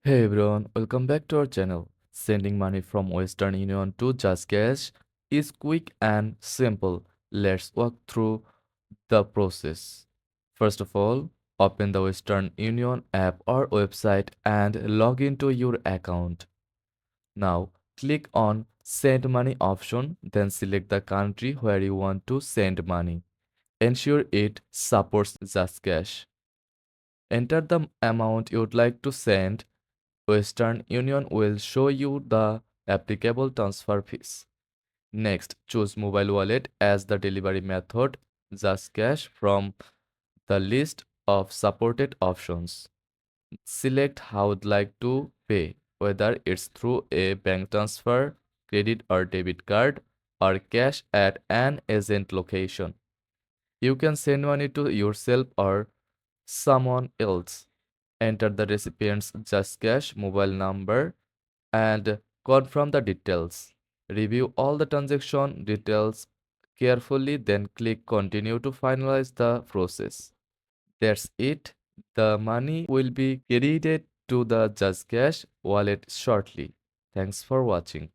Hey everyone, welcome back to our channel. Sending money from Western Union to JazzCash is quick and simple. Let's walk through the process. First of all, open the Western Union app or website and log into your account. Now, click on Send Money option, then select the country where you want to send money. Ensure it supports JazzCash. Enter the amount you'd like to send. Western Union will show you the applicable transfer fees. Next, choose mobile wallet as the delivery method, JazzCash from the list of supported options. Select how you'd like to pay, whether it's through a bank transfer, credit or debit card, or cash at an agent location. You can send money to yourself or someone else. Enter the recipient's JazzCash mobile number and confirm the details. Review all the transaction details carefully, then click Continue to finalize the process. That's it. The money will be credited to the JazzCash wallet shortly. Thanks for watching.